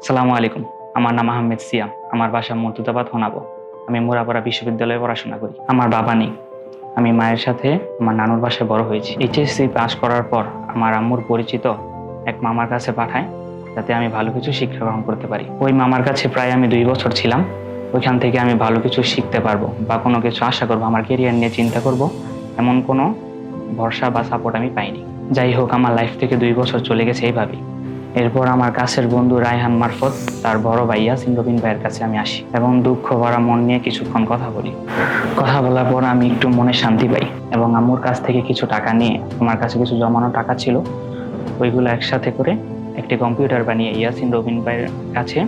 সালামু আলাইকুম। আমার নাম আহমেদ সিয়াম। আমার বাসা মুর্তজাবাদ হোনাবো। আমি মুরাপাড়া বিশ্ববিদ্যালয়ে পড়াশোনা করি। আমার বাবা নেই। আমি মায়ের সাথে আমার নানুর বাসায় বড় হয়েছি। এইচএসসি পাস করার পর আমার আম্মুর পরিচিত এক মামার কাছে পাঠায়, যাতে আমি ভালো কিছু শিক্ষা গ্রহণ করতে পারি। ওই মামার কাছে প্রায় আমি 2 বছর ছিলাম। ওইখান থেকে আমি ভালো কিছু শিখতে পারবো বা কোনো কিছু আশা করবো, আমার কেরিয়ার নিয়ে চিন্তা করব, এমন কোনো ভরসা বা সাপোর্ট আমি পাইনি। যাই হোক, আমার লাইফ থেকে 2 বছর চলে গেছে এইভাবেই। এরপর আমার কাছের বন্ধু রায়হান মারফত তার বড় ভাই ইয়াসিন রবিন ভাইয়ের কাছে আমি আসি এবং দুঃখ ভরা মন নিয়ে কিছুক্ষণ কথা বলি। কথা বলার পর আমি একটু মনে শান্তি পাই এবং আম্মুর কাছ থেকে কিছু টাকা নিয়ে, আমার কাছে কিছু জমানো টাকা ছিল, ওইগুলো একসাথে করে একটি কম্পিউটার বানিয়ে ইয়াসিন রবিন ভাইয়ের কাছে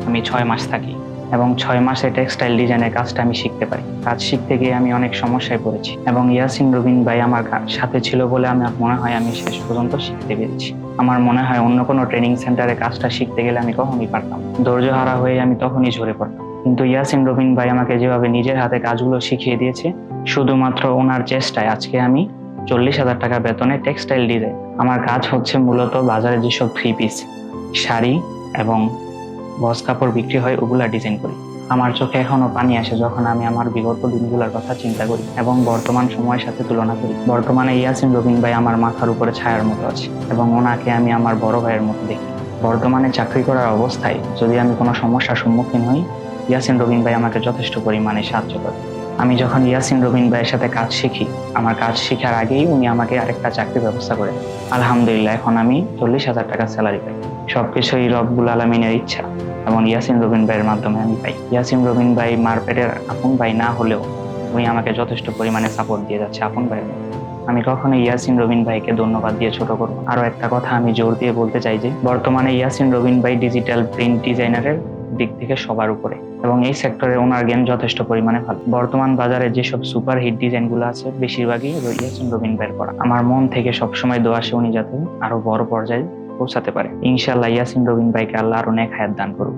আমি 6 মাস থাকি এবং 6 মাসে টেক্সটাইল ডিজাইনের কাজটা আমি শিখতে পারি। কাজ শিখতে গিয়ে আমি অনেক সমস্যায় পড়েছি এবং ইয়াসিন রবিন ভাই আমার সাথে ছিল বলে আমার মনে হয় আমি শেষ পর্যন্ত শিখতে পেরেছি। আমার মনে হয় অন্য কোনো ট্রেনিং সেন্টারে কাজটা শিখতে গেলে আমি কখনই পারতাম। ধৈর্যহারা হয়ে আমি তখনই ঝরে পড়তাম। কিন্তু ইয়াসিন রবিন ভাই আমাকে যেভাবে নিজের হাতে কাজগুলো শিখিয়ে দিয়েছে, শুধুমাত্র ওনার চেষ্টায় আজকে আমি 40,000 টাকা বেতনে টেক্সটাইল ডিজাইন। আমার কাজ হচ্ছে মূলত বাজারে যেসব 3 পিস, শাড়ি এবং বস কাপড় বিক্রি হয়, ওগুলা ডিজাইন করি। আমার চোখে এখনো পানি আসে যখন আমি আমার বিগত দিনগুলোর কথা চিন্তা করি এবং বর্তমান সময়ের সাথে তুলনা করি। বর্তমানে ইয়াসিন রবিন ভাই আমার মাথার উপরে ছায়ার মতো আছে এবং ওনাকে আমি আমার বড় ভাইয়ের মতো দেখি। বর্তমানে চাকরি করার অবস্থায় যদি আমি কোনো সমস্যার সম্মুখীন হই, ইয়াসিন রবিন ভাই আমাকে যথেষ্ট পরিমাণে সাহায্য করে। আমি যখন ইয়াসিন রবিন ভাইয়ের সাথে কাজ শিখি, আমার কাজ শেখার আগেই উনি আমাকে আরেকটা চাকরির ব্যবস্থা করে। আলহামদুলিল্লাহ, এখন আমি 40,000 টাকা স্যালারি পাই। সবকিছুই রব্বুল আলমিনের ইচ্ছা এবং ইয়াসিন রবিন ভাইয়ের মাধ্যমে আমি পাই। ইয়াসিন রবিন ভাই মারপেটের আপন ভাই না হলেও উনি আমাকে যথেষ্ট পরিমাণে সাপোর্ট দিয়ে যাচ্ছে আপন ভাইয়ের মতো। আমি কখনো ইয়াসিন রবিন ভাইকে ধন্যবাদ দিয়ে ছোট করব। আরো একটা কথা আমি জোর দিয়ে বলতে চাই যে বর্তমানে ইয়াসিন রবিন ভাই ডিজিটাল প্রিন্ট ডিজাইনারের দিক থেকে সবার উপরে এবং এই সেক্টরে ওনার জ্ঞান যথেষ্ট পরিমাণে ভালো। বর্তমান বাজারে যেসব সুপার হিট ডিজাইন গুলো আছে, বেশিরভাগই ইয়াসিন রবিন ভাইয়ের করা। আমার মন থেকে সবসময় দোয়া আসে উনি যাতে আরো বড় পর্যায়ে পৌঁছাতে পারে। ইনশাআল্লাহ ইয়াসিন রবিন ভাইকে আল্লাহ আরো নেক হায়াত দান করুক।